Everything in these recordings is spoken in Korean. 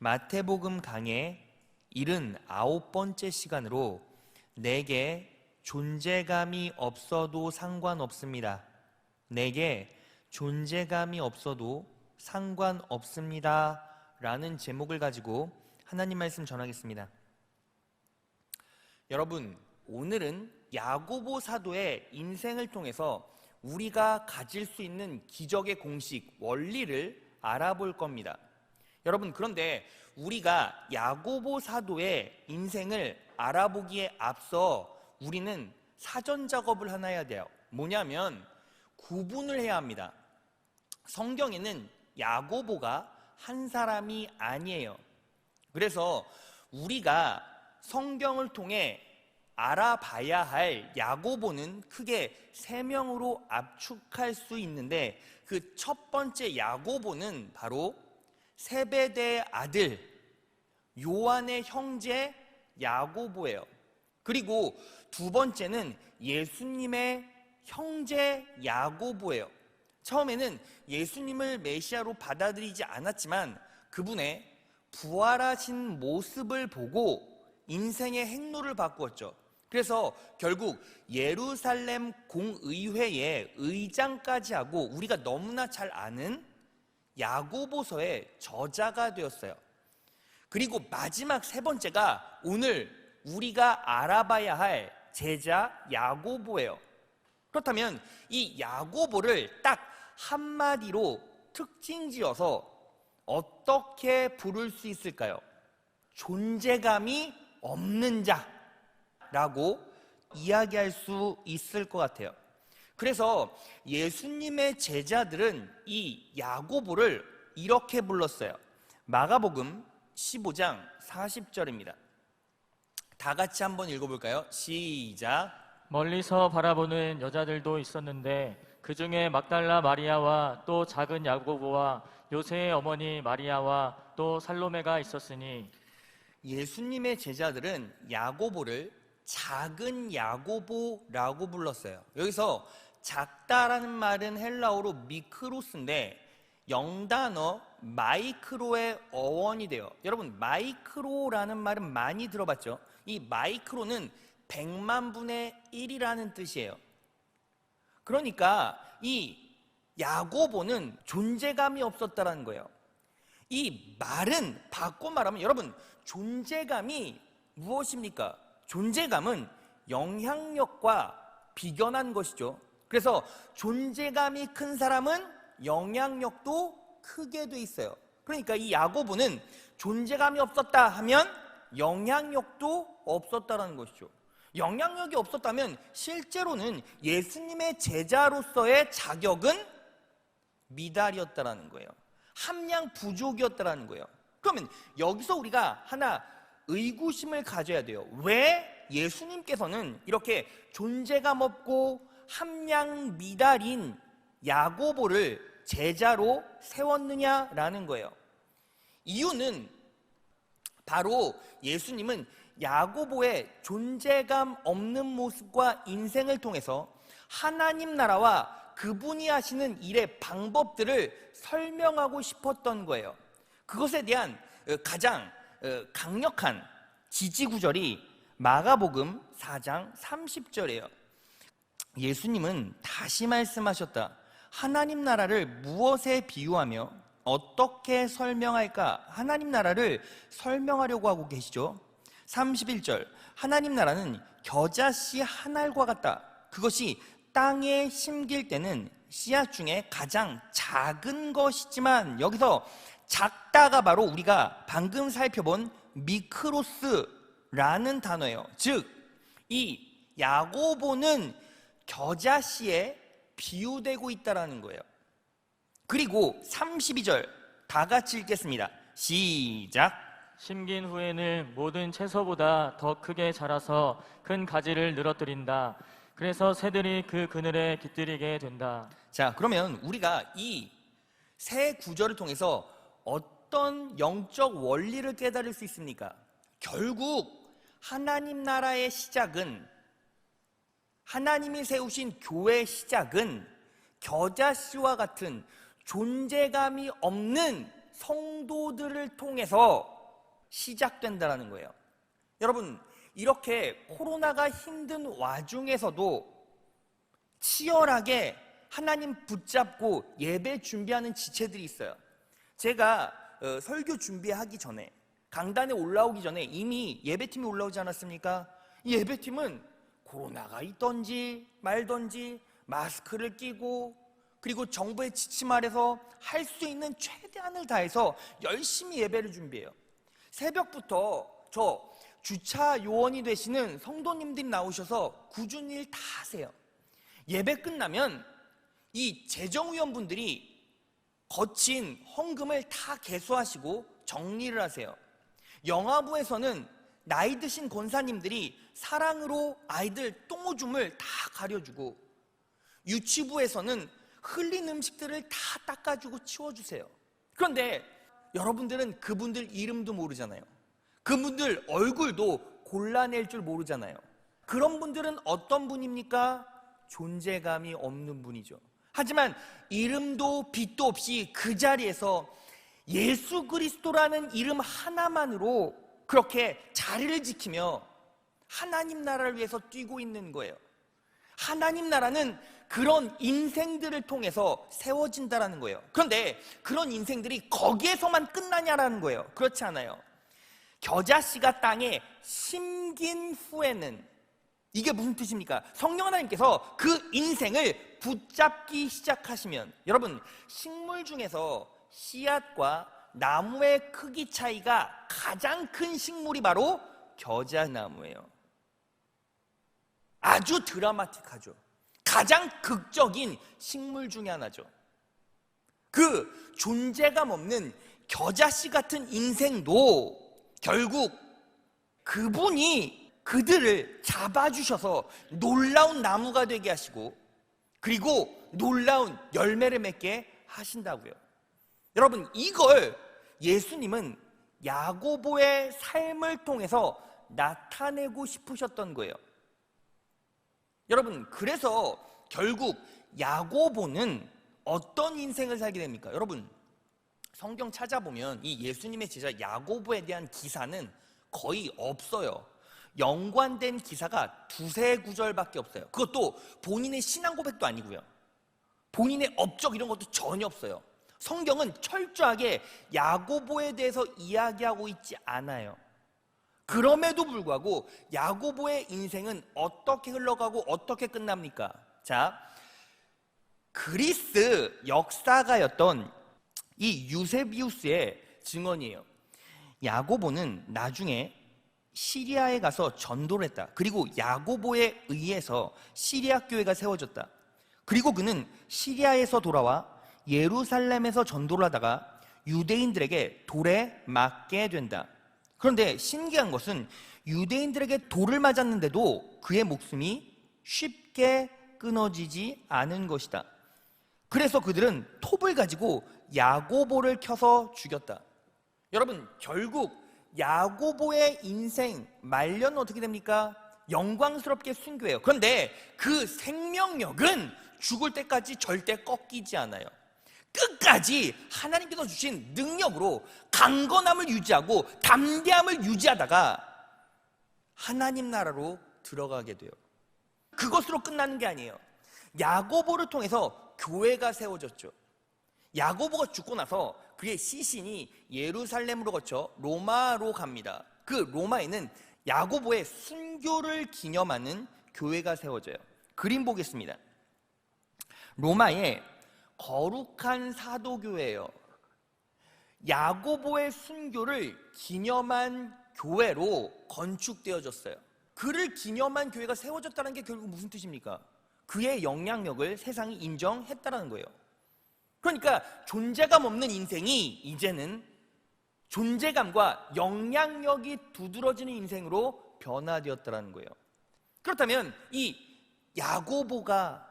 마태복음 강의 79번째 시간으로 내게 존재감이 없어도 상관없습니다. 내게 존재감이 없어도 상관없습니다 라는 제목을 가지고 하나님 말씀 전하겠습니다. 여러분, 오늘은 야고보 사도의 인생을 통해서 우리가 가질 수 있는 기적의 공식, 원리를 알아볼 겁니다. 여러분, 그런데 우리가 야고보 사도의 인생을 알아보기에 앞서 우리는 사전 작업을 하나 해야 돼요. 뭐냐면 구분을 해야 합니다. 성경에는 야고보가 한 사람이 아니에요. 그래서 우리가 성경을 통해 알아봐야 할 야고보는 크게 3명으로 압축할 수 있는데, 그 첫 번째 야고보는 바로 세베대의 아들 요한의 형제 야고보예요. 그리고 두 번째는 예수님의 형제 야고보예요. 처음에는 예수님을 메시아로 받아들이지 않았지만 그분의 부활하신 모습을 보고 인생의 행로를 바꾸었죠. 그래서 결국 예루살렘 공의회의 의장까지 하고 우리가 너무나 잘 아는 야고보서의 저자가 되었어요. 그리고 마지막 세 번째가 오늘 우리가 알아봐야 할 제자 야고보예요. 그렇다면 이 야고보를 딱 한마디로 특징지어서 어떻게 부를 수 있을까요? 존재감이 없는 자라고 이야기할 수 있을 것 같아요. 그래서 예수님의 제자들은 이 야고보를 이렇게 불렀어요. 마가복음 15장 40절입니다. 다 같이 한번 읽어볼까요? 시작. 멀리서 바라보는 여자들도 있었는데 그 중에 막달라 마리아와 또 작은 야고보와 요새의 어머니 마리아와 또 살로메가 있었으니, 예수님의 제자들은 야고보를 작은 야고보라고 불렀어요. 여기서 작다라는 말은 헬라어로 미크로스인데 영단어 마이크로의 어원이 돼요. 여러분, 마이크로라는 말은 많이 들어봤죠? 이 마이크로는 100만 분의 1이라는 뜻이에요. 그러니까 이 야고보는 존재감이 없었다는 거예요. 이 말은 바꿔 말하면, 여러분, 존재감이 무엇입니까? 존재감은 영향력과 비견한 것이죠. 그래서 존재감이 큰 사람은 영향력도 크게 돼 있어요. 그러니까 이 야고보는 존재감이 없었다 하면 영향력도 없었다는 것이죠. 영향력이 없었다면 실제로는 예수님의 제자로서의 자격은 미달이었다는 거예요. 함량 부족이었다는 거예요. 그러면 여기서 우리가 하나 의구심을 가져야 돼요. 왜 예수님께서는 이렇게 존재감 없고 함량 미달인 야고보를 제자로 세웠느냐라는 거예요. 이유는 바로 예수님은 야고보의 존재감 없는 모습과 인생을 통해서 하나님 나라와 그분이 하시는 일의 방법들을 설명하고 싶었던 거예요. 그것에 대한 가장 강력한 지지구절이 마가복음 4장 30절이에요. 예수님은 다시 말씀하셨다. 하나님 나라를 무엇에 비유하며 어떻게 설명할까? 하나님 나라를 설명하려고 하고 계시죠. 31절, 하나님 나라는 겨자씨 한 알과 같다. 그것이 땅에 심길 때는 씨앗 중에 가장 작은 것이지만, 여기서 작다가 바로 우리가 방금 살펴본 미크로스라는 단어예요. 즉, 이 야고보는 겨자씨에 비유되고 있다는 거예요. 그리고 32절 다 같이 읽겠습니다. 시작. 심긴 후에는 모든 채소보다 더 크게 자라서 큰 가지를 늘어뜨린다. 그래서 새들이 그 그늘에 깃들이게 된다. 자, 그러면 우리가 이 세 구절을 통해서 어떤 영적 원리를 깨달을 수 있습니까? 결국 하나님 나라의 시작은, 하나님이 세우신 교회의 시작은 겨자씨와 같은 존재감이 없는 성도들을 통해서 시작된다라는 거예요. 여러분, 이렇게 코로나가 힘든 와중에서도 치열하게 하나님 붙잡고 예배 준비하는 지체들이 있어요. 제가 설교 준비하기 전에, 강단에 올라오기 전에 이미 예배팀이 올라오지 않았습니까? 이 예배팀은 코로나가 있던지 말던지 마스크를 끼고, 그리고 정부의 지침 아래서 할 수 있는 최대한을 다해서 열심히 예배를 준비해요. 새벽부터 저 주차 요원이 되시는 성도님들이 나오셔서 굳은 일 다 하세요. 예배 끝나면 이 재정위원분들이 거친 헌금을 다 개수하시고 정리를 하세요. 영화부에서는 나이 드신 권사님들이 사랑으로 아이들 똥오줌을 다 가려주고, 유치부에서는 흘린 음식들을 다 닦아주고 치워주세요. 그런데 여러분들은 그분들 이름도 모르잖아요. 그분들 얼굴도 골라낼 줄 모르잖아요. 그런 분들은 어떤 분입니까? 존재감이 없는 분이죠. 하지만 이름도 빛도 없이 그 자리에서 예수 그리스도라는 이름 하나만으로 그렇게 자리를 지키며 하나님 나라를 위해서 뛰고 있는 거예요. 하나님 나라는 그런 인생들을 통해서 세워진다라는 거예요. 그런데 그런 인생들이 거기에서만 끝나냐라는 거예요. 그렇지 않아요. 겨자씨가 땅에 심긴 후에는, 이게 무슨 뜻입니까? 성령 하나님께서 그 인생을 붙잡기 시작하시면, 여러분, 식물 중에서 씨앗과 나무의 크기 차이가 가장 큰 식물이 바로 겨자나무예요. 아주 드라마틱하죠. 가장 극적인 식물 중에 하나죠. 그 존재감 없는 겨자씨 같은 인생도 결국 그분이 그들을 잡아주셔서 놀라운 나무가 되게 하시고, 그리고 놀라운 열매를 맺게 하신다고요. 여러분, 이걸 예수님은 야고보의 삶을 통해서 나타내고 싶으셨던 거예요. 여러분, 그래서 결국 야고보는 어떤 인생을 살게 됩니까? 여러분, 성경 찾아보면 이 예수님의 제자 야고보에 대한 기사는 거의 없어요. 연관된 기사가 두세 구절밖에 없어요. 그것도 본인의 신앙 고백도 아니고요, 본인의 업적 이런 것도 전혀 없어요. 성경은 철저하게 야고보에 대해서 이야기하고 있지 않아요. 그럼에도 불구하고 야고보의 인생은 어떻게 흘러가고 어떻게 끝납니까? 자, 그리스 역사가였던 이 유세비우스의 증언이에요. 야고보는 나중에 시리아에 가서 전도를 했다. 그리고 야고보에 의해서 시리아 교회가 세워졌다. 그리고 그는 시리아에서 돌아와 예루살렘에서 전도를 하다가 유대인들에게 돌에 맞게 된다. 그런데 신기한 것은 유대인들에게 돌을 맞았는데도 그의 목숨이 쉽게 끊어지지 않은 것이다. 그래서 그들은 톱을 가지고 야고보를 켜서 죽였다. 여러분, 결국 야고보의 인생 말년은 어떻게 됩니까? 영광스럽게 순교해요. 그런데 그 생명력은 죽을 때까지 절대 꺾이지 않아요. 끝까지 하나님께서 주신 능력으로 강건함을 유지하고 담대함을 유지하다가 하나님 나라로 들어가게 돼요. 그것으로 끝나는 게 아니에요. 야고보를 통해서 교회가 세워졌죠. 야고보가 죽고 나서 그의 시신이 예루살렘으로 거쳐 로마로 갑니다. 그 로마에는 야고보의 순교를 기념하는 교회가 세워져요. 그림 보겠습니다. 로마의 거룩한 사도교회예요. 야고보의 순교를 기념한 교회로 건축되어졌어요. 그를 기념한 교회가 세워졌다는 게 결국 무슨 뜻입니까? 그의 영향력을 세상이 인정했다는 거예요. 그러니까 존재감 없는 인생이 이제는 존재감과 영향력이 두드러지는 인생으로 변화되었다는 거예요. 그렇다면 이 야고보가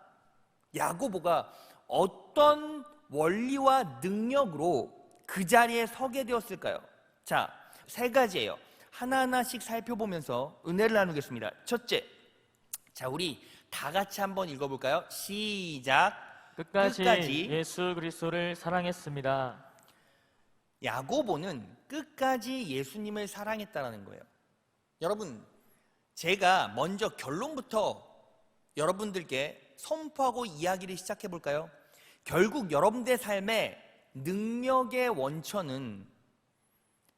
어떤 원리와 능력으로 그 자리에 서게 되었을까요? 자, 세 가지예요. 하나하나씩 살펴보면서 은혜를 나누겠습니다. 첫째, 자, 우리 다 같이 한번 읽어볼까요? 시작. 끝까지 예수 그리스도를 사랑했습니다. 야고보는 끝까지 예수님을 사랑했다라는 거예요. 여러분, 제가 먼저 결론부터 여러분들께 선포하고 이야기를 시작해 볼까요? 결국 여러분들의 삶의 능력의 원천은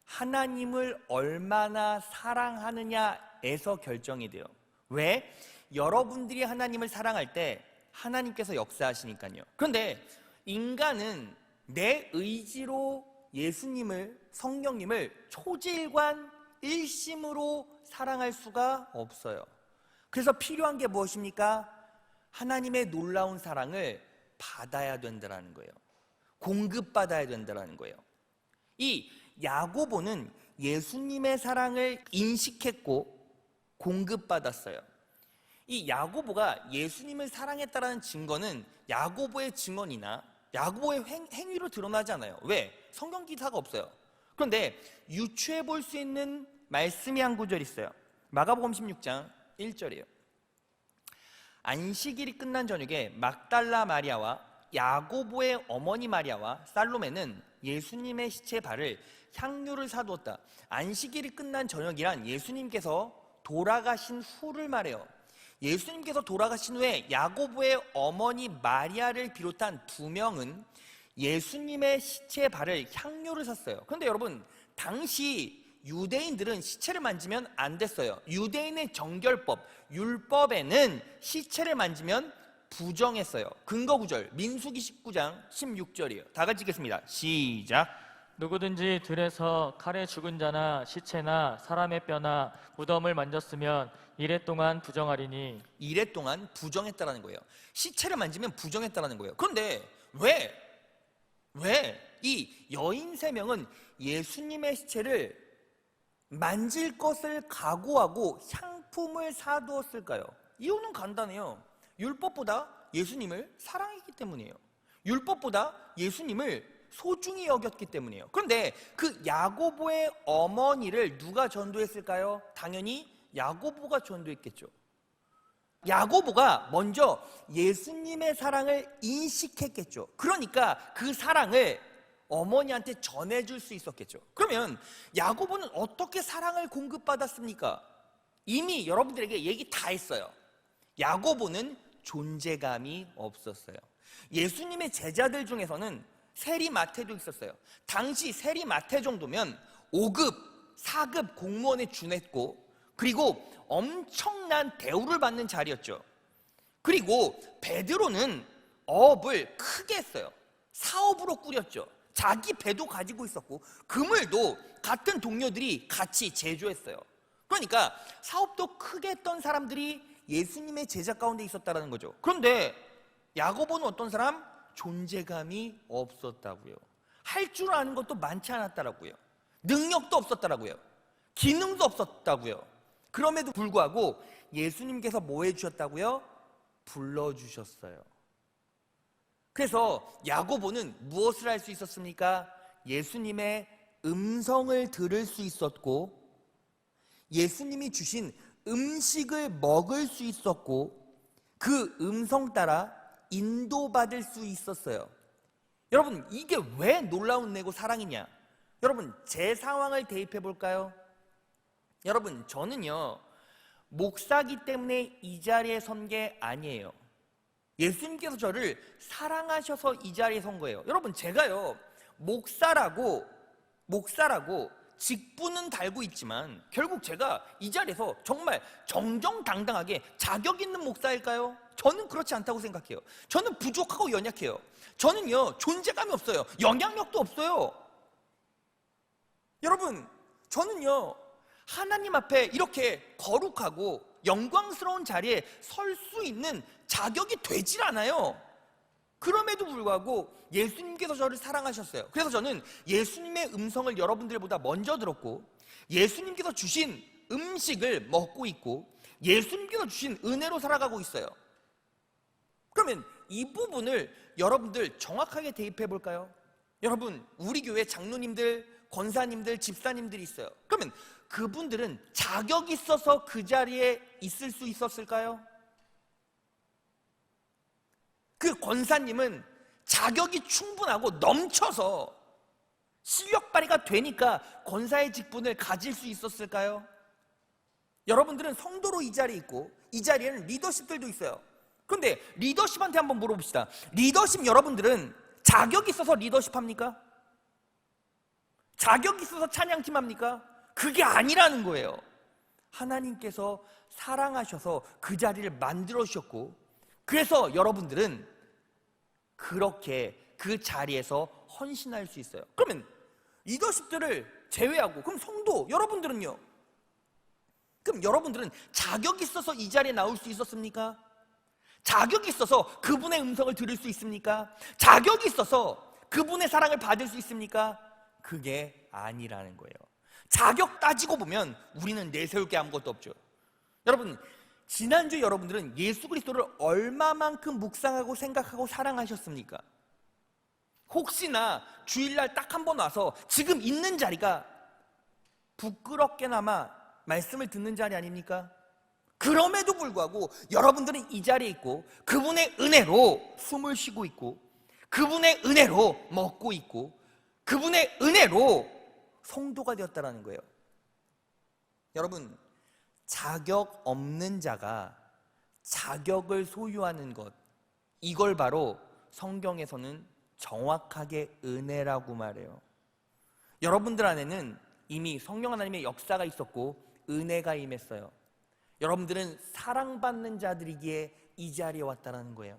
하나님을 얼마나 사랑하느냐에서 결정이 돼요. 왜? 여러분들이 하나님을 사랑할 때 하나님께서 역사하시니까요. 그런데 인간은 내 의지로 예수님을, 성령님을 초질관 일심으로 사랑할 수가 없어요. 그래서 필요한 게 무엇입니까? 하나님의 놀라운 사랑을 받아야 된다는 거예요. 공급받아야 된다는 거예요. 이 야고보는 예수님의 사랑을 인식했고 공급받았어요. 이 야고보가 예수님을 사랑했다는 증거는 야고보의 증언이나 야고보의 행위로 드러나지 않아요. 왜? 성경 기사가 없어요. 그런데 유추해 볼 수 있는 말씀이 한 구절 있어요. 마가복음 16장 1절이에요. 안식일이 끝난 저녁에 막달라 마리아와 야고보의 어머니 마리아와 살로메는 예수님의 시체 발을 향유를 사두었다. 안식일이 끝난 저녁이란 예수님께서 돌아가신 후를 말해요. 예수님께서 돌아가신 후에 야고보의 어머니 마리아를 비롯한 2명은 예수님의 시체 발을 향유를 샀어요. 그런데 여러분, 당시 유대인들은 시체를 만지면 안 됐어요. 유대인의 정결법, 율법에는 시체를 만지면 부정했어요. 근거 구절 민수기 19장 16절이에요. 다 같이 읽겠습니다. 시작. 누구든지 들에서 칼에 죽은 자나 시체나 사람의 뼈나 무덤을 만졌으면 이래 동안 부정하리니. 이래 동안 부정했다라는 거예요. 시체를 만지면 부정했다라는 거예요. 그런데 왜 이 여인 3명은 예수님의 시체를 만질 것을 각오하고 향품을 사두었을까요? 이유는 간단해요. 율법보다 예수님을 사랑했기 때문이에요. 율법보다 예수님을 소중히 여겼기 때문이에요. 그런데 그 야고보의 어머니를 누가 전도했을까요? 당연히 야고보가 전도했겠죠. 야고보가 먼저 예수님의 사랑을 인식했겠죠. 그러니까 그 사랑을 어머니한테 전해줄 수 있었겠죠. 그러면 야고보는 어떻게 사랑을 공급받았습니까? 이미 여러분들에게 얘기 다 했어요. 야고보는 존재감이 없었어요. 예수님의 제자들 중에서는 세리마태도 있었어요. 당시 세리마태 정도면 5급, 4급 공무원에 준했고, 그리고 엄청난 대우를 받는 자리였죠. 그리고 베드로는 어업을 크게 했어요. 사업으로 꾸렸죠. 자기 배도 가지고 있었고 그물도 같은 동료들이 같이 제조했어요. 그러니까 사업도 크게 했던 사람들이 예수님의 제자 가운데 있었다는 거죠. 그런데 야고보는 어떤 사람? 존재감이 없었다고요. 할 줄 아는 것도 많지 않았다라고요. 능력도 없었다라고요. 기능도 없었다고요. 그럼에도 불구하고 예수님께서 뭐 해주셨다고요? 불러주셨어요. 그래서 야고보는 무엇을 할 수 있었습니까? 예수님의 음성을 들을 수 있었고, 예수님이 주신 음식을 먹을 수 있었고, 그 음성 따라 인도받을 수 있었어요. 여러분, 이게 왜 놀라운 내고 사랑이냐? 여러분, 제 상황을 대입해 볼까요? 여러분, 저는요 목사기 때문에 이 자리에 선 게 아니에요. 예수님께서 저를 사랑하셔서 이 자리에 선 거예요. 여러분, 제가요 목사라고 직분은 달고 있지만 결국 제가 이 자리에서 정말 정정당당하게 자격 있는 목사일까요? 저는 그렇지 않다고 생각해요. 저는 부족하고 연약해요. 저는요 존재감이 없어요. 영향력도 없어요. 여러분, 저는요 하나님 앞에 이렇게 거룩하고 영광스러운 자리에 설 수 있는 자격이 되질 않아요. 그럼에도 불구하고 예수님께서 저를 사랑하셨어요. 그래서 저는 예수님의 음성을 여러분들보다 먼저 들었고, 예수님께서 주신 음식을 먹고 있고, 예수님께서 주신 은혜로 살아가고 있어요. 그러면 이 부분을 여러분들 정확하게 대입해 볼까요? 여러분, 우리 교회 장로님들, 권사님들, 집사님들이 있어요. 그러면 그분들은 자격 있어서 그 자리에 있을 수 있었을까요? 그 권사님은 자격이 충분하고 넘쳐서 실력 발휘가 되니까 권사의 직분을 가질 수 있었을까요? 여러분들은 성도로 이 자리에 있고 이 자리에는 리더십들도 있어요. 그런데 리더십한테 한번 물어봅시다. 리더십 여러분들은 자격이 있어서 리더십 합니까? 자격이 있어서 찬양팀 합니까? 그게 아니라는 거예요. 하나님께서 사랑하셔서 그 자리를 만들어 주셨고, 그래서 여러분들은 그렇게 그 자리에서 헌신할 수 있어요. 그러면 리더십들을 제외하고 그럼 성도 여러분들은요? 그럼 여러분들은 자격이 있어서 이 자리에 나올 수 있었습니까? 자격이 있어서 그분의 음성을 들을 수 있습니까? 자격이 있어서 그분의 사랑을 받을 수 있습니까? 그게 아니라는 거예요. 자격 따지고 보면 우리는 내세울 게 아무것도 없죠. 여러분, 지난주 여러분들은 예수 그리스도를 얼마만큼 묵상하고 생각하고 사랑하셨습니까? 혹시나 주일날 딱 한 번 와서 지금 있는 자리가 부끄럽게나마 말씀을 듣는 자리 아닙니까? 그럼에도 불구하고 여러분들은 이 자리에 있고 그분의 은혜로 숨을 쉬고 있고 그분의 은혜로 먹고 있고 그분의 은혜로 성도가 되었다는 거예요. 여러분, 자격 없는 자가 자격을 소유하는 것, 이걸 바로 성경에서는 정확하게 은혜라고 말해요. 여러분들 안에는 이미 성령 하나님의 역사가 있었고 은혜가 임했어요. 여러분들은 사랑받는 자들이기에 이 자리에 왔다는 거예요.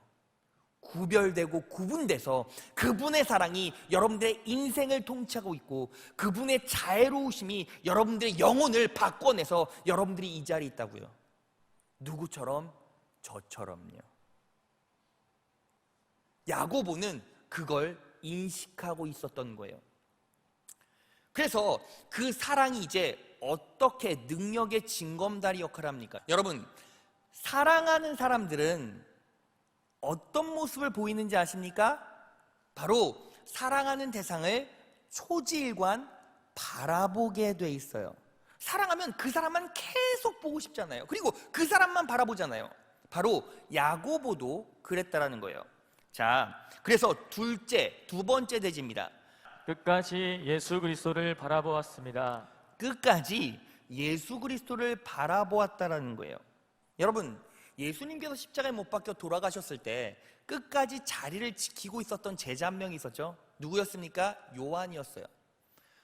구별되고 구분돼서 그분의 사랑이 여러분들의 인생을 통치하고 있고 그분의 자애로우심이 여러분들의 영혼을 바꿔내서 여러분들이 이 자리에 있다고요. 누구처럼? 저처럼요. 야고보는 그걸 인식하고 있었던 거예요. 그래서 그 사랑이 이제 어떻게 능력의 징검다리 역할을 합니까? 여러분, 사랑하는 사람들은 어떤 모습을 보이는지 아십니까? 바로 사랑하는 대상을 초지일관 바라보게 돼 있어요. 사랑하면 그 사람만 계속 보고 싶잖아요. 그리고 그 사람만 바라보잖아요. 바로 야고보도 그랬다라는 거예요. 자, 그래서 두 번째 대지입니다. 끝까지 예수 그리스도를 바라보았습니다. 끝까지 예수 그리스도를 바라보았다라는 거예요. 여러분, 예수님께서 십자가에 못 박혀 돌아가셨을 때 끝까지 자리를 지키고 있었던 제자 한 명이 있었죠. 누구였습니까? 요한이었어요.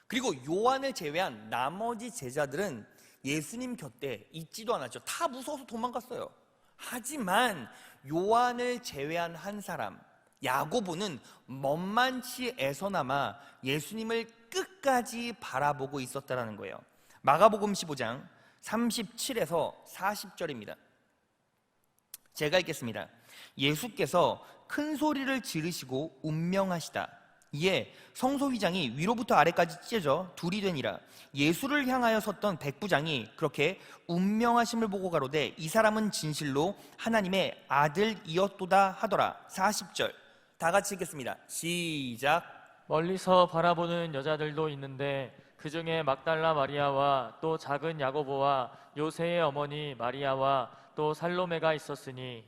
그리고 요한을 제외한 나머지 제자들은 예수님 곁에 있지도 않았죠. 다 무서워서 도망갔어요. 하지만 요한을 제외한 한 사람, 야고보는 먼만치 애서나마 예수님을 끝까지 바라보고 있었다는 거예요. 마가복음 15장 37에서 40절입니다. 제가 읽겠습니다. 예수께서 큰 소리를 지르시고 운명하시다. 이에 성소휘장이 위로부터 아래까지 찢어져 둘이 되니라. 예수를 향하여 섰던 백부장이 그렇게 운명하심을 보고 가로되 이 사람은 진실로 하나님의 아들이었도다 하더라. 40절 다 같이 읽겠습니다. 시작. 멀리서 바라보는 여자들도 있는데 그 중에 막달라 마리아와 또 작은 야고보와 요새의 어머니 마리아와 또 살로메가 있었으니,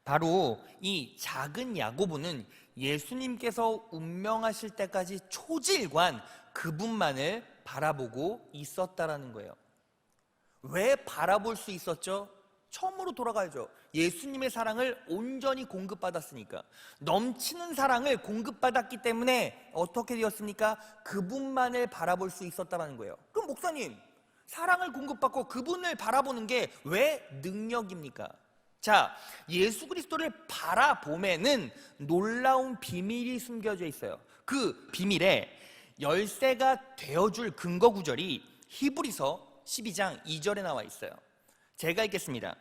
바로 이 작은 야고보는 예수님께서 운명하실 때까지 초질관 그분만을 바라보고 있었다라는 거예요. 왜 바라볼 수 있었죠? 처음으로 돌아가야죠. 예수님의 사랑을 온전히 공급받았으니까. 넘치는 사랑을 공급받았기 때문에 어떻게 되었습니까? 그분만을 바라볼 수 있었다는 거예요. 그럼 목사님, 사랑을 공급받고 그분을 바라보는 게 왜 능력입니까? 자, 예수 그리스도를 바라보면은 놀라운 비밀이 숨겨져 있어요. 그 비밀에 열쇠가 되어줄 근거 구절이 히브리서 12장 2절에 나와 있어요. 제가 읽겠습니다.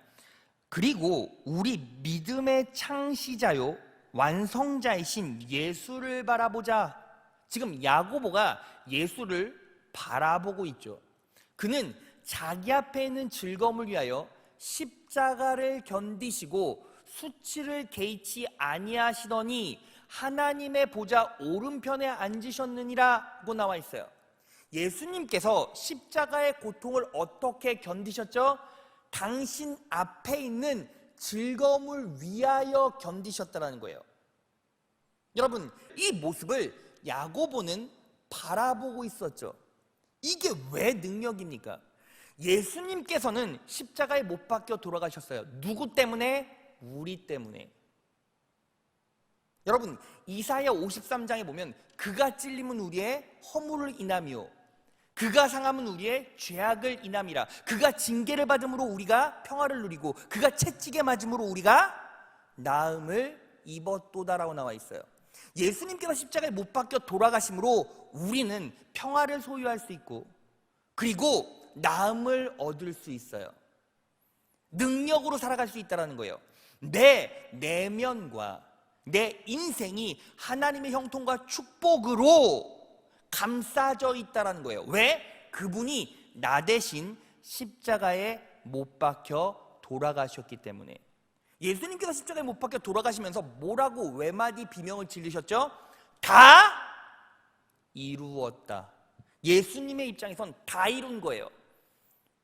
그리고 우리 믿음의 창시자요 완성자이신 예수를 바라보자. 지금 야고보가 예수를 바라보고 있죠. 그는 자기 앞에 있는 즐거움을 위하여 십자가를 견디시고 수치를 개의치 아니하시더니 하나님의 보좌 오른편에 앉으셨느니라고 나와 있어요. 예수님께서 십자가의 고통을 어떻게 견디셨죠? 당신 앞에 있는 즐거움을 위하여 견디셨다는 거예요. 여러분, 이 모습을 야고보는 바라보고 있었죠. 이게 왜 능력입니까? 예수님께서는 십자가에 못 박혀 돌아가셨어요. 누구 때문에? 우리 때문에. 여러분, 이사야 53장에 보면 그가 찔림은 우리의 허물을 인함이요 그가 상함은 우리의 죄악을 인함이라. 그가 징계를 받음으로 우리가 평화를 누리고 그가 채찍에 맞음으로 우리가 나음을 입었도다라고 나와 있어요. 예수님께서 십자가에 못 박혀 돌아가심으로 우리는 평화를 소유할 수 있고 그리고 나음을 얻을 수 있어요. 능력으로 살아갈 수 있다는 거예요. 내 내면과 내 인생이 하나님의 형통과 축복으로 감싸져 있다는 거예요. 왜? 그분이 나 대신 십자가에 못 박혀 돌아가셨기 때문에. 예수님께서 십자가에 못 박혀 돌아가시면서 뭐라고 외마디 비명을 지르셨죠? 다 이루었다. 예수님의 입장에선 다 이룬 거예요.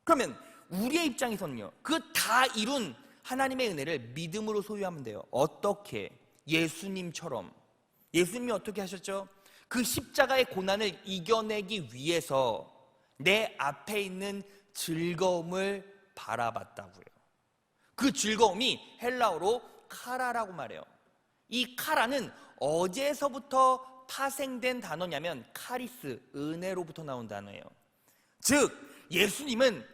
그러면 우리의 입장에서는요, 그 다 이룬 하나님의 은혜를 믿음으로 소유하면 돼요. 어떻게? 예수님처럼. 예수님이 어떻게 하셨죠? 그 십자가의 고난을 이겨내기 위해서 내 앞에 있는 즐거움을 바라봤다고요. 그 즐거움이 헬라어로 카라라고 말해요. 이 카라는 어디에서부터 파생된 단어냐면 카리스, 은혜로부터 나온 단어예요. 즉 예수님은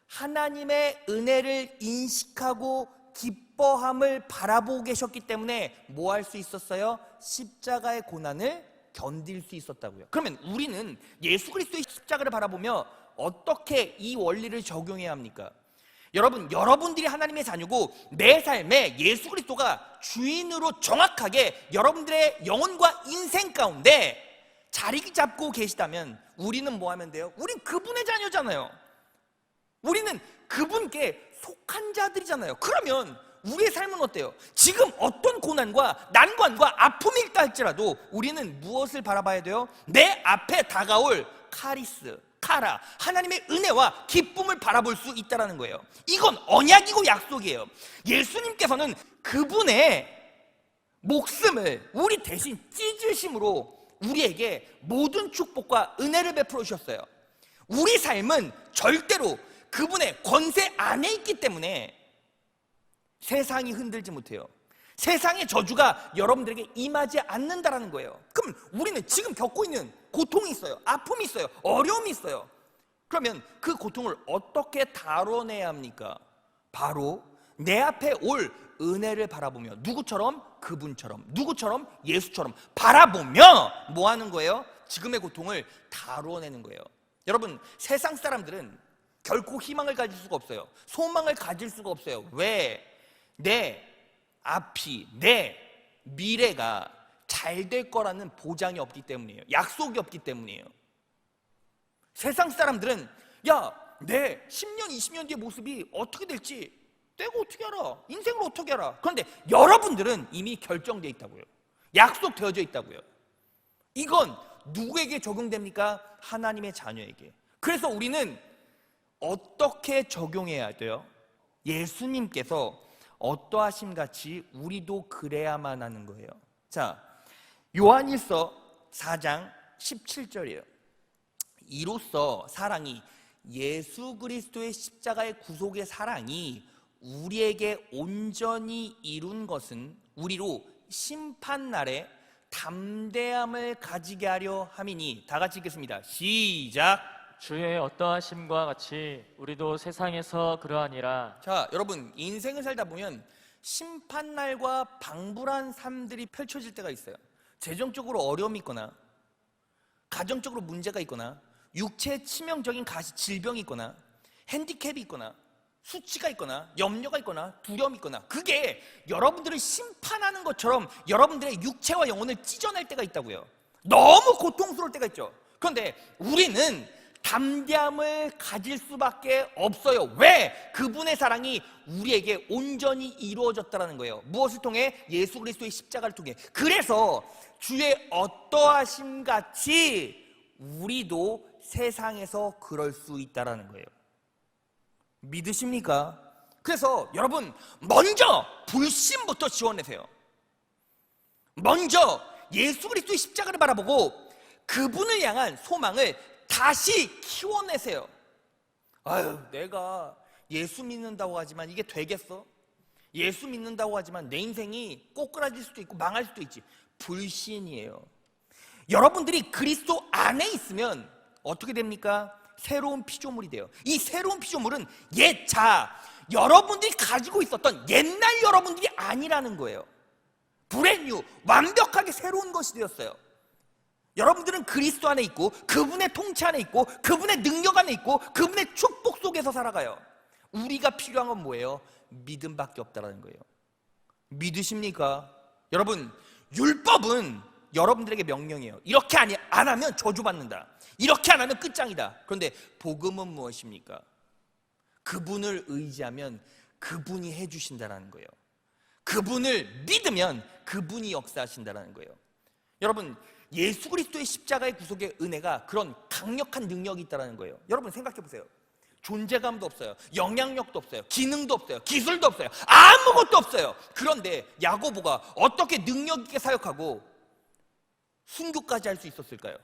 하나님의 은혜를 인식하고 기뻐함을 바라보고 계셨기 때문에 뭐 할 수 있었어요? 십자가의 고난을 견딜 수 있었다고요. 그러면 우리는 예수 그리스도의 십자가를 바라보며 어떻게 이 원리를 적용해야 합니까? 여러분, 여러분들이 하나님의 자녀고 내 삶에 예수 그리스도가 주인으로 정확하게 여러분들의 영혼과 인생 가운데 자리 잡고 계시다면 우리는 뭐 하면 돼요? 우린 그분의 자녀잖아요. 우리는 그분께 속한 자들이잖아요. 그러면 우리의 삶은 어때요? 지금 어떤 고난과 난관과 아픔이 있다 할지라도 우리는 무엇을 바라봐야 돼요? 내 앞에 다가올 카리스, 카라, 하나님의 은혜와 기쁨을 바라볼 수 있다는 거예요. 이건 언약이고 약속이에요. 예수님께서는 그분의 목숨을 우리 대신 찢으심으로 우리에게 모든 축복과 은혜를 베풀어 주셨어요. 우리 삶은 절대로 그분의 권세 안에 있기 때문에 세상이 흔들지 못해요. 세상의 저주가 여러분들에게 임하지 않는다라는 거예요. 그럼 우리는 지금 겪고 있는 고통이 있어요. 아픔이 있어요. 어려움이 있어요. 그러면 그 고통을 어떻게 다뤄내야 합니까? 바로 내 앞에 올 은혜를 바라보며 누구처럼? 그분처럼, 누구처럼? 예수처럼 바라보며 뭐 하는 거예요? 지금의 고통을 다뤄내는 거예요. 여러분, 세상 사람들은 결코 희망을 가질 수가 없어요. 소망을 가질 수가 없어요. 왜? 내 앞이, 내 미래가 잘 될 거라는 보장이 없기 때문이에요. 약속이 없기 때문이에요. 세상 사람들은 내 10년, 20년 뒤의 모습이 어떻게 될지 내가 어떻게 알아? 인생을 어떻게 알아? 그런데 여러분들은 이미 결정되어 있다고요. 약속되어져 있다고요. 이건 누구에게 적용됩니까? 하나님의 자녀에게. 그래서 우리는 어떻게 적용해야 돼요? 예수님께서 어떠하심 같이 우리도 그래야만 하는 거예요. 자, 요한일서 4장 17절이에요. 이로써 사랑이, 예수 그리스도의 십자가의 구속의 사랑이 우리에게 온전히 이룬 것은 우리로 심판날에 담대함을 가지게 하려 함이니. 다 같이 읽겠습니다. 시작. 주의 어떠하심과 같이 우리도 세상에서 그러하니라. 자, 여러분, 인생을 살다 보면 심판날과 방불한 삶들이 펼쳐질 때가 있어요. 재정적으로 어려움이 있거나 가정적으로 문제가 있거나 육체에 치명적인 질병이 있거나 핸디캡이 있거나 수치가 있거나 염려가 있거나 두려움이 있거나 그게 여러분들을 심판하는 것처럼 여러분들의 육체와 영혼을 찢어낼 때가 있다고요. 너무 고통스러울 때가 있죠. 그런데 우리는 담대함을 가질 수밖에 없어요. 왜? 그분의 사랑이 우리에게 온전히 이루어졌다는 거예요. 무엇을 통해? 예수 그리스도의 십자가를 통해. 그래서 주의 어떠하심 같이 우리도 세상에서 그럴 수 있다는 거예요. 믿으십니까? 그래서 여러분, 먼저 불신부터 지원하세요. 먼저 예수 그리스도의 십자가를 바라보고 그분을 향한 소망을 다시 키워내세요. 아유, 내가 예수 믿는다고 하지만 이게 되겠어? 예수 믿는다고 하지만 내 인생이 꼬꾸라질 수도 있고 망할 수도 있지. 불신이에요. 여러분들이 그리스도 안에 있으면 어떻게 됩니까? 새로운 피조물이 돼요. 이 새로운 피조물은 여러분들이 가지고 있었던 옛날 여러분들이 아니라는 거예요. 브랜뉴, 완벽하게 새로운 것이 되었어요. 여러분들은 그리스도 안에 있고 그분의 통치 안에 있고 그분의 능력 안에 있고 그분의 축복 속에서 살아가요. 우리가 필요한 건 뭐예요? 믿음밖에 없다라는 거예요. 믿으십니까? 여러분, 율법은 여러분들에게 명령이에요. 이렇게 안 하면 저주받는다. 이렇게 안 하면 끝장이다. 그런데 복음은 무엇입니까? 그분을 의지하면 그분이 해주신다는 거예요. 그분을 믿으면 그분이 역사하신다는 거예요. 여러분, 예수 그리스도의 십자가의 구속의 은혜가 그런 강력한 능력이 있다는 거예요. 여러분 생각해 보세요. 존재감도 없어요. 영향력도 없어요. 기능도 없어요. 기술도 없어요. 아무것도 없어요. 그런데 야고보가 어떻게 능력 있게 사역하고 순교까지 할 수 있었을까요?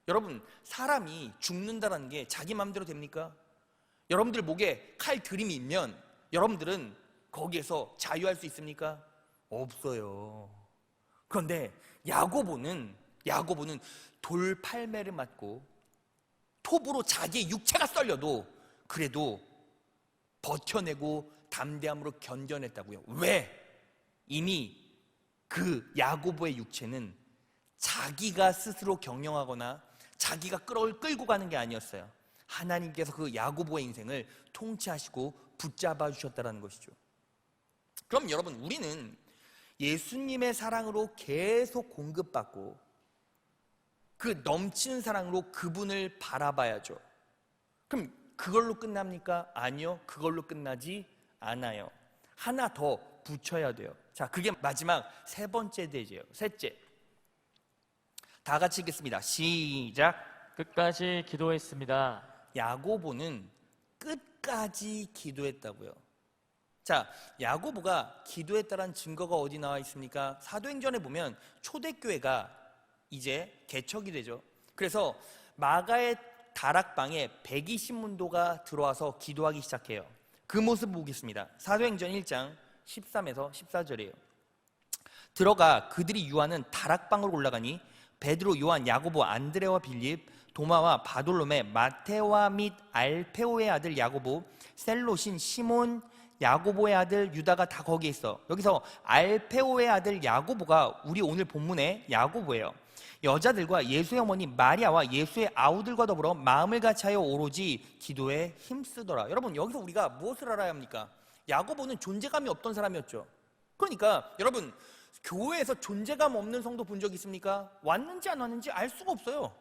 여러분, 사람이 죽는다는 게 자기 마음대로 됩니까? 여러분들 목에 칼 들임이 있면 여러분들은 거기에서 자유할 수 있습니까? 없어요. 그런데 야고보는 돌팔매를 맞고 톱으로 자기의 육체가 썰려도 그래도 버텨내고 담대함으로 견뎌냈다고요. 왜? 이미 그 야고보의 육체는 자기가 스스로 경영하거나 자기가 끌고 가는 게 아니었어요. 하나님께서 그 야고보의 인생을 통치하시고 붙잡아 주셨다는 것이죠. 그럼 여러분, 우리는 예수님의 사랑으로 계속 공급받고 그 넘치는 사랑으로 그분을 바라봐야죠. 그럼 그걸로 끝납니까? 아니요, 그걸로 끝나지 않아요. 하나 더 붙여야 돼요. 자, 그게 마지막 세 번째 대제예요. 셋째, 다 같이 읽겠습니다. 시작. 끝까지 기도했습니다. 야고보는 끝까지 기도했다고요. 자, 야고보가 기도했다는 증거가 어디 나와 있습니까? 사도행전에 보면 초대교회가 이제 개척이 되죠. 그래서 마가의 다락방에 120문도가 들어와서 기도하기 시작해요. 그 모습 보겠습니다. 사도행전 1장 13에서 14절이에요. 들어가 그들이 유하는 다락방으로 올라가니 베드로, 요한, 야고보, 안드레와 빌립, 도마와 바돌로메, 마테와 및 알페오의 아들 야고보, 셀롯인 시몬, 야고보의 아들 유다가 다 거기에 있어. 여기서 알페오의 아들 야고보가 우리 오늘 본문의 야고보예요. 여자들과 예수의 어머니 마리아와 예수의 아우들과 더불어 마음을 같이하여 오로지 기도에 힘쓰더라. 여러분, 여기서 우리가 무엇을 알아야 합니까? 야고보는 존재감이 없던 사람이었죠. 그러니까 여러분, 교회에서 존재감 없는 성도 본 적 있습니까? 왔는지 안 왔는지 알 수가 없어요.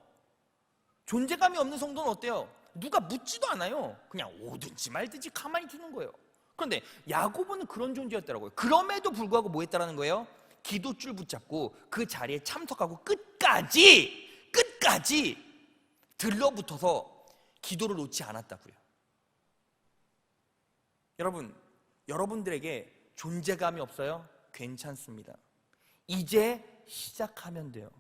존재감이 없는 성도는 어때요? 누가 묻지도 않아요. 그냥 오든지 말든지 가만히 두는 거예요. 그런데 야고보는 그런 존재였더라고요. 그럼에도 불구하고 뭐 했다라는 거예요? 기도줄 붙잡고 그 자리에 참석하고 끝까지 들러붙어서 기도를 놓지 않았다고요. 여러분, 여러분들에게 존재감이 없어요? 괜찮습니다. 이제 시작하면 돼요.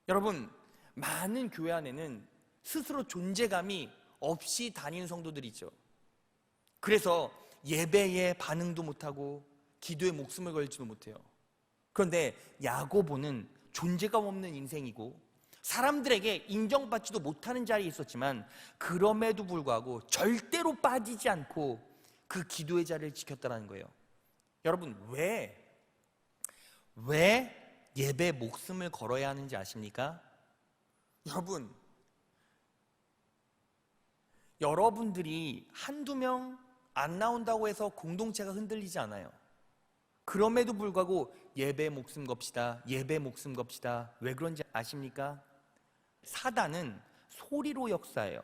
여러분, 많은 교회 안에는 스스로 존재감이 없이 다니는 성도들이 있죠. 그래서 예배에 반응도 못하고 기도에 목숨을 걸지도 못해요. 그런데 야고보는 존재감 없는 인생이고 사람들에게 인정받지도 못하는 자리에 있었지만 그럼에도 불구하고 절대로 빠지지 않고 그 기도의 자리를 지켰다는 거예요. 여러분, 왜 예배에 목숨을 걸어야 하는지 아십니까? 여러분, 여러분들이 한두 명 안 나온다고 해서 공동체가 흔들리지 않아요. 그럼에도 불구하고 예배에 목숨 겁시다. 예배에 목숨 겁시다. 왜 그런지 아십니까? 사단은 소리로 역사해요.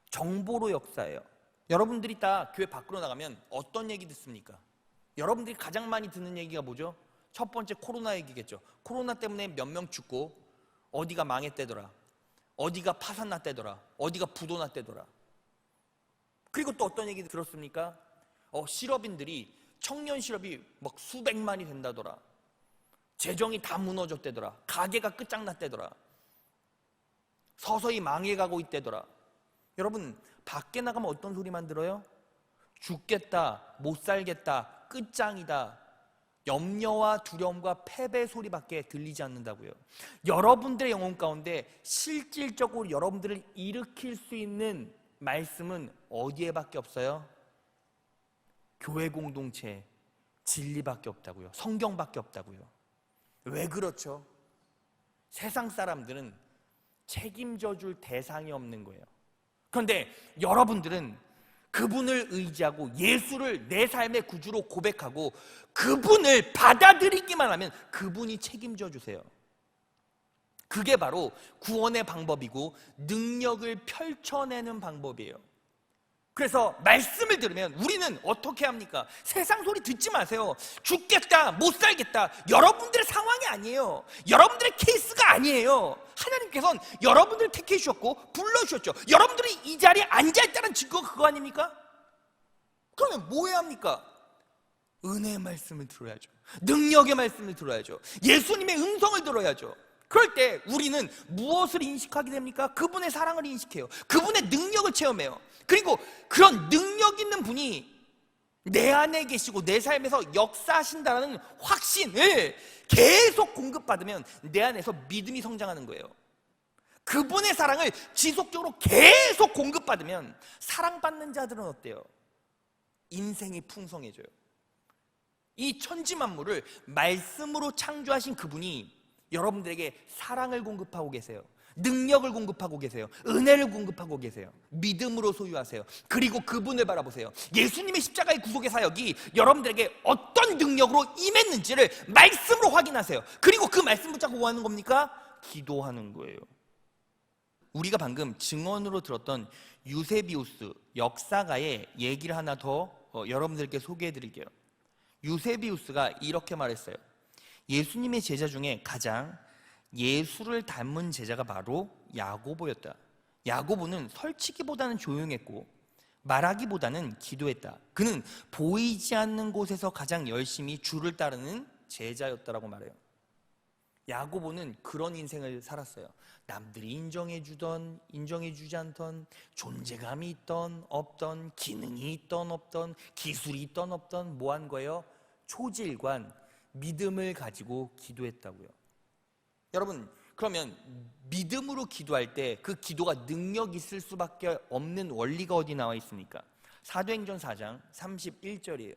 정보로 역사해요. 여러분들이 다 교회 밖으로 나가면 어떤 얘기 듣습니까? 여러분들이 가장 많이 듣는 얘기가 뭐죠? 첫 번째 코로나 얘기겠죠. 코로나 때문에 몇 명 죽고 어디가 망했대더라. 어디가 파산 났대더라. 어디가 부도 났대더라. 그리고 또 어떤 얘기 들었습니까? 실업인들이 청년 실업이 막 수백만이 된다더라. 재정이 다 무너졌대더라. 가게가 끝장났대더라. 서서히 망해가고 있대더라. 여러분, 밖에 나가면 어떤 소리만 들어요? 죽겠다, 못 살겠다, 끝장이다. 염려와 두려움과 패배 소리밖에 들리지 않는다고요. 여러분들의 영혼 가운데 실질적으로 여러분들을 일으킬 수 있는 말씀은 어디에밖에 없어요? 교회 공동체, 진리밖에 없다고요. 성경밖에 없다고요. 왜 그렇죠? 세상 사람들은 책임져 줄 대상이 없는 거예요. 그런데 여러분들은 그분을 의지하고 예수를 내 삶의 구주로 고백하고 그분을 받아들이기만 하면 그분이 책임져 주세요. 그게 바로 구원의 방법이고 능력을 펼쳐내는 방법이에요. 그래서 말씀을 들으면 우리는 어떻게 합니까? 세상 소리 듣지 마세요. 죽겠다, 못 살겠다. 여러분들의 상황이 아니에요. 여러분들의 케이스가 아니에요. 하나님께서는 여러분들을 택해 주셨고 불러주셨죠. 여러분들이 이 자리에 앉아있다는 증거가 그거 아닙니까? 그러면 뭐 해야 합니까? 은혜의 말씀을 들어야죠. 능력의 말씀을 들어야죠. 예수님의 음성을 들어야죠. 그럴 때 우리는 무엇을 인식하게 됩니까? 그분의 사랑을 인식해요. 그분의 능력을 체험해요. 그리고 그런 능력 있는 분이 내 안에 계시고 내 삶에서 역사하신다는 확신을 계속 공급받으면 내 안에서 믿음이 성장하는 거예요. 그분의 사랑을 지속적으로 계속 공급받으면 사랑받는 자들은 어때요? 인생이 풍성해져요. 이 천지 만물을 말씀으로 창조하신 그분이 여러분들에게 사랑을 공급하고 계세요. 능력을 공급하고 계세요. 은혜를 공급하고 계세요. 믿음으로 소유하세요. 그리고 그분을 바라보세요. 예수님의 십자가의 구속의 사역이 여러분들에게 어떤 능력으로 임했는지를 말씀으로 확인하세요. 그리고 그 말씀 붙잡고 뭐 하는 겁니까? 기도하는 거예요. 우리가 방금 증언으로 들었던 유세비우스 역사가의 얘기를 하나 더 여러분들께 소개해 드릴게요. 유세비우스가 이렇게 말했어요. 예수님의 제자 중에 가장 예수를 닮은 제자가 바로 야고보였다. 야고보는 설치기보다는 조용했고 말하기보다는 기도했다. 그는 보이지 않는 곳에서 가장 열심히 주를 따르는 제자였다라고 말해요. 야고보는 그런 인생을 살았어요. 남들이 인정해주던 인정해주지 않던, 존재감이 있던 없던, 기능이 있던 없던, 기술이 있던 없던, 뭐 한 거예요? 초질관, 믿음을 가지고 기도했다고요. 여러분, 그러면 믿음으로 기도할 때 그 기도가 능력 있을 수밖에 없는 원리가 어디 나와 있습니까? 사도행전 4장 31절이에요.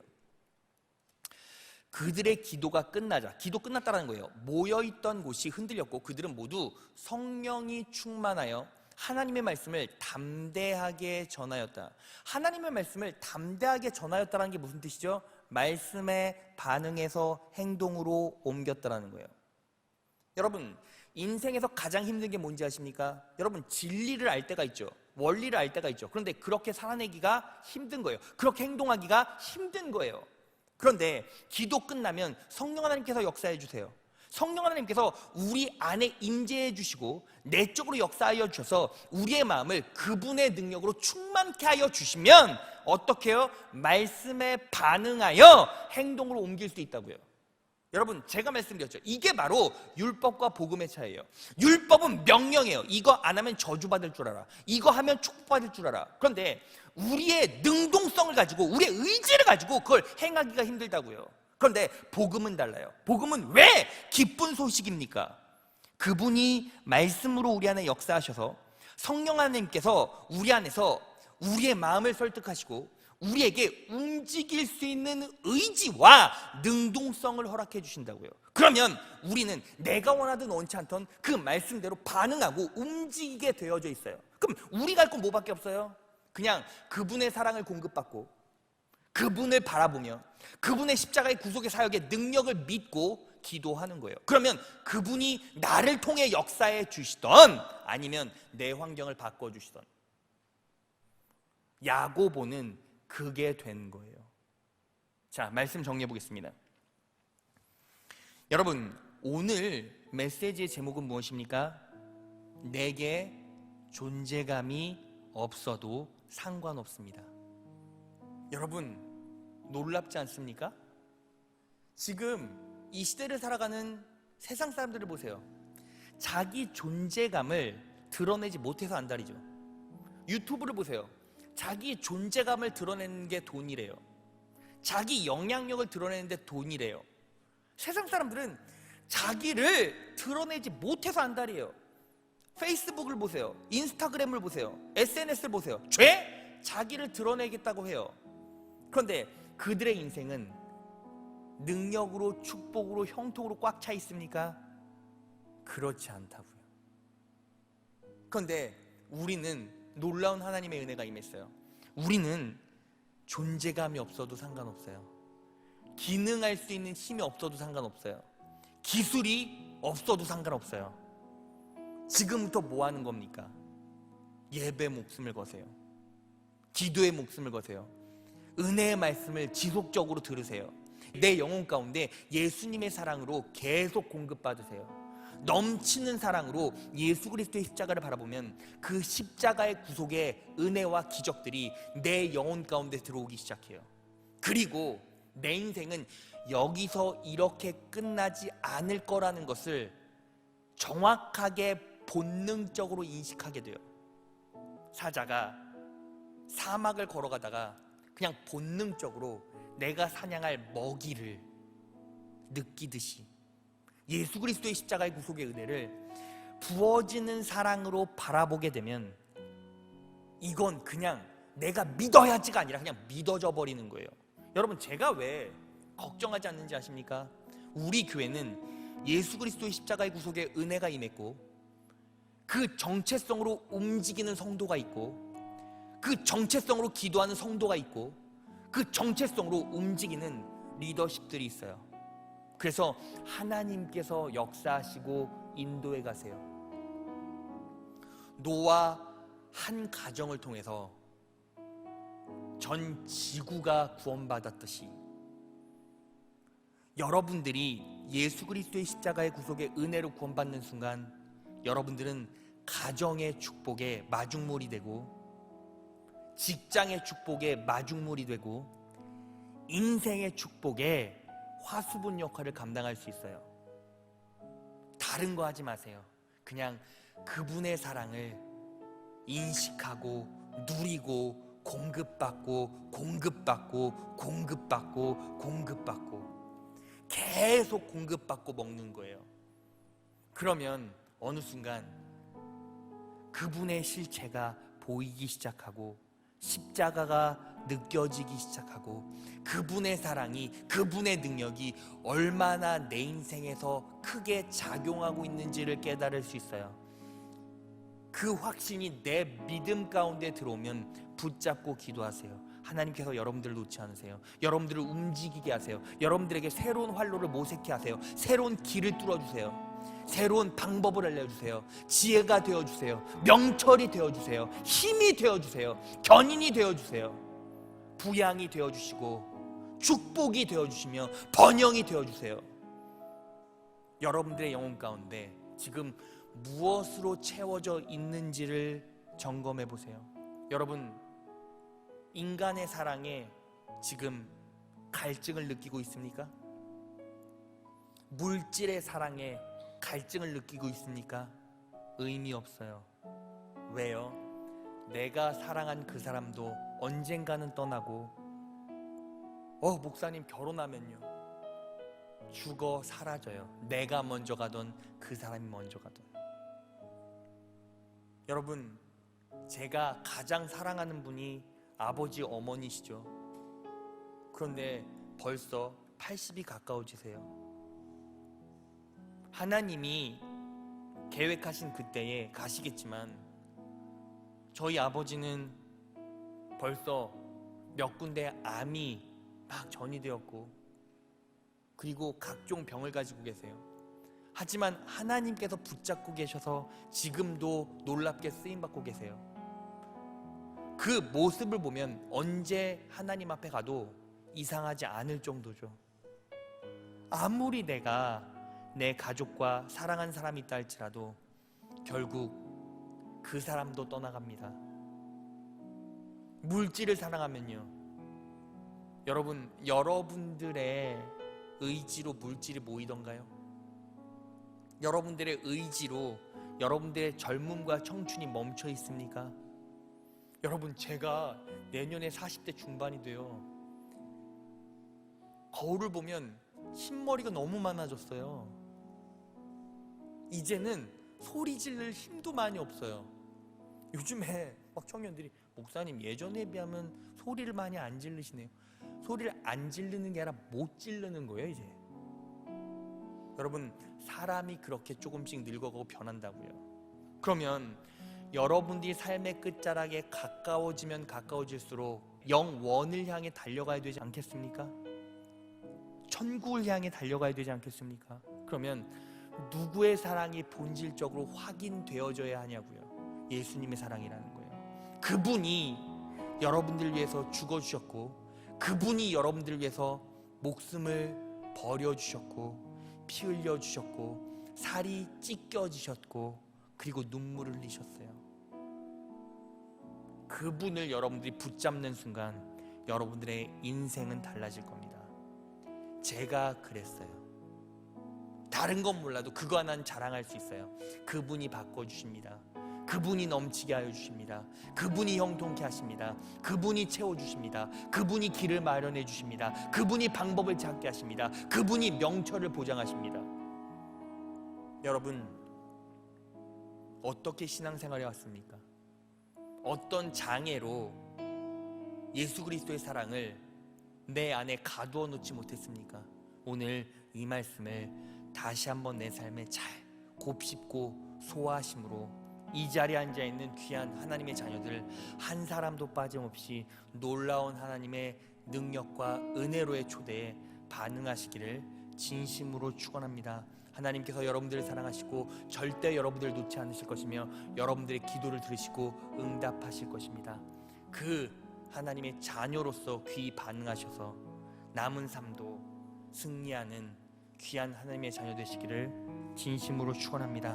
그들의 기도가 끝나자, 기도 끝났다는 거예요. 모여있던 곳이 흔들렸고 그들은 모두 성령이 충만하여 하나님의 말씀을 담대하게 전하였다. 하나님의 말씀을 담대하게 전하였다는 게 무슨 뜻이죠? 말씀에 반응해서 행동으로 옮겼다는 거예요. 여러분, 인생에서 가장 힘든 게 뭔지 아십니까? 여러분, 진리를 알 때가 있죠. 원리를 알 때가 있죠. 그런데 그렇게 살아내기가 힘든 거예요. 그렇게 행동하기가 힘든 거예요. 그런데 기도 끝나면 성령 하나님께서 역사해 주세요. 성령 하나님께서 우리 안에 임재해 주시고 내적으로 역사하여 주셔서 우리의 마음을 그분의 능력으로 충만케 하여 주시면 어떻게 해요? 말씀에 반응하여 행동으로 옮길 수 있다고요. 여러분, 제가 말씀드렸죠. 이게 바로 율법과 복음의 차이예요. 율법은 명령이에요. 이거 안 하면 저주받을 줄 알아. 이거 하면 축복받을 줄 알아. 그런데 우리의 능동성을 가지고, 우리의 의지를 가지고 그걸 행하기가 힘들다고요. 그런데 복음은 달라요. 복음은 왜 기쁜 소식입니까? 그분이 말씀으로 우리 안에 역사하셔서 성령 하나님께서 우리 안에서 우리의 마음을 설득하시고 우리에게 움직일 수 있는 의지와 능동성을 허락해 주신다고요. 그러면 우리는 내가 원하든 원치 않던 그 말씀대로 반응하고 움직이게 되어져 있어요. 그럼 우리가 할 건 뭐밖에 없어요? 그냥 그분의 사랑을 공급받고 그분을 바라보며 그분의 십자가의 구속의 사역의 능력을 믿고 기도하는 거예요. 그러면 그분이 나를 통해 역사해 주시던 아니면 내 환경을 바꿔주시던, 야고보는 그게 된 거예요. 자, 말씀 정리해 보겠습니다. 여러분, 오늘 메시지의 제목은 무엇입니까? 내게 존재감이 없어도 상관없습니다. 여러분, 놀랍지 않습니까? 지금 이 시대를 살아가는 세상 사람들을 보세요. 자기 존재감을 드러내지 못해서 안달이죠. 유튜브를 보세요. 자기 존재감을 드러내는 게 돈이래요. 자기 영향력을 드러내는데 돈이래요. 세상 사람들은 자기를 드러내지 못해서 안달이에요. 페이스북을 보세요. 인스타그램을 보세요. SNS를 보세요. 자기를 드러내겠다고 해요. 그런데 그들의 인생은 능력으로, 축복으로, 형통으로 꽉 차 있습니까? 그렇지 않다고요. 그런데 우리는 놀라운 하나님의 은혜가 임했어요. 우리는 존재감이 없어도 상관없어요. 기능할 수 있는 힘이 없어도 상관없어요. 기술이 없어도 상관없어요. 지금부터 뭐 하는 겁니까? 예배 목숨을 거세요. 기도의 목숨을 거세요. 은혜의 말씀을 지속적으로 들으세요. 내 영혼 가운데 예수님의 사랑으로 계속 공급받으세요. 넘치는 사랑으로 예수 그리스도의 십자가를 바라보면 그 십자가의 구속의 은혜와 기적들이 내 영혼 가운데 들어오기 시작해요. 그리고 내 인생은 여기서 이렇게 끝나지 않을 거라는 것을 정확하게 본능적으로 인식하게 돼요. 사자가 사막을 걸어가다가 그냥 본능적으로 내가 사냥할 먹이를 느끼듯이 예수 그리스도의 십자가의 구속의 은혜를 부어지는 사랑으로 바라보게 되면 이건 그냥 내가 믿어야지가 아니라 그냥 믿어져 버리는 거예요. 여러분, 제가 왜 걱정하지 않는지 아십니까? 우리 교회는 예수 그리스도의 십자가의 구속의 은혜가 임했고 그 정체성으로 움직이는 성도가 있고 그 정체성으로 기도하는 성도가 있고 그 정체성으로 움직이는 리더십들이 있어요. 그래서 하나님께서 역사하시고 인도해 가세요. 노아 한 가정을 통해서 전 지구가 구원받았듯이 여러분들이 예수 그리스도의 십자가의 구속의 은혜로 구원받는 순간 여러분들은 가정의 축복의 마중물이 되고 직장의 축복의 마중물이 되고 인생의 축복의 화수분 역할을 감당할 수 있어요. 다른 거 하지 마세요. 그냥 그분의 사랑을 인식하고 누리고 공급받고 공급받고 공급받고 공급받고 계속 공급받고 먹는 거예요. 그러면 어느 순간 그분의 실체가 보이기 시작하고 십자가가 느껴지기 시작하고 그분의 사랑이, 그분의 능력이 얼마나 내 인생에서 크게 작용하고 있는지를 깨달을 수 있어요. 그 확신이 내 믿음 가운데 들어오면 붙잡고 기도하세요. 하나님께서 여러분들을 놓지 않으세요. 여러분들을 움직이게 하세요. 여러분들에게 새로운 활로를 모색케 하세요. 새로운 길을 뚫어주세요. 새로운 방법을 알려주세요. 지혜가 되어주세요. 명철이 되어주세요. 힘이 되어주세요. 견인이 되어주세요. 부양이 되어주시고 축복이 되어주시며 번영이 되어주세요. 여러분들의 영혼 가운데 지금 무엇으로 채워져 있는지를 점검해 보세요. 여러분, 인간의 사랑에 지금 갈증을 느끼고 있습니까? 물질의 사랑에 갈증을 느끼고 있습니까? 의미 없어요. 왜요? 내가 사랑한 그 사람도 언젠가는 떠나고 목사님 결혼하면요 죽어 사라져요. 내가 먼저 가던 그 사람이 먼저 가던. 여러분, 제가 가장 사랑하는 분이 아버지 어머니시죠. 그런데 벌써 80이 가까워지세요. 하나님이 계획하신 그때에 가시겠지만 저희 아버지는 벌써 몇 군데 암이 막 전이되었고 그리고 각종 병을 가지고 계세요. 하지만 하나님께서 붙잡고 계셔서 지금도 놀랍게 쓰임받고 계세요. 그 모습을 보면 언제 하나님 앞에 가도 이상하지 않을 정도죠. 아무리 내가 내 가족과 사랑한 사람이 있다 할지라도 결국 그 사람도 떠나갑니다. 물질을 사랑하면요, 여러분, 여러분들의 의지로 물질이 모이던가요? 여러분들의 의지로 여러분들의 젊음과 청춘이 멈춰 있습니까? 여러분, 제가 내년에 40대 중반이 돼요. 거울을 보면 흰머리가 너무 많아졌어요. 이제는 소리 지를 힘도 많이 없어요. 요즘에 막 청년들이 목사님 예전에 비하면 소리를 많이 안 지르시네요. 소리를 안 지르는 게 아니라 못 지르는 거예요 이제. 여러분, 사람이 그렇게 조금씩 늙어가고 변한다고요. 그러면 여러분들이 삶의 끝자락에 가까워지면 가까워질수록 영원을 향해 달려가야 되지 않겠습니까? 천국을 향해 달려가야 되지 않겠습니까? 그러면 누구의 사랑이 본질적으로 확인되어져야 하냐고요. 예수님의 사랑이라는 거예요. 그분이 여러분들 위해서 죽어주셨고, 그분이 여러분들 위해서 목숨을 버려주셨고, 피 흘려주셨고, 살이 찢겨지셨고, 그리고 눈물을 흘리셨어요. 그분을 여러분들이 붙잡는 순간 여러분들의 인생은 달라질 겁니다. 제가 그랬어요. 다른 건 몰라도 그거 하나는 자랑할 수 있어요. 그분이 바꿔주십니다. 그분이 넘치게 하여 주십니다. 그분이 형통케 하십니다. 그분이 채워주십니다. 그분이 길을 마련해 주십니다. 그분이 방법을 찾게 하십니다. 그분이 명철을 보장하십니다. 여러분, 어떻게 신앙생활해 왔습니까? 어떤 장애로 예수 그리스도의 사랑을 내 안에 가두어 놓지 못했습니까? 오늘 이 말씀을 다시 한번 내 삶에 잘 곱씹고 소화하심으로 이 자리에 앉아있는 귀한 하나님의 자녀들 한 사람도 빠짐없이 놀라운 하나님의 능력과 은혜로의 초대에 반응하시기를 진심으로 축원합니다. 하나님께서 여러분들을 사랑하시고 절대 여러분들을 놓지 않으실 것이며 여러분들의 기도를 들으시고 응답하실 것입니다. 그 하나님의 자녀로서 귀 반응하셔서 남은 삶도 승리하는 귀한 하나님의 자녀 되시기를 진심으로 축원합니다.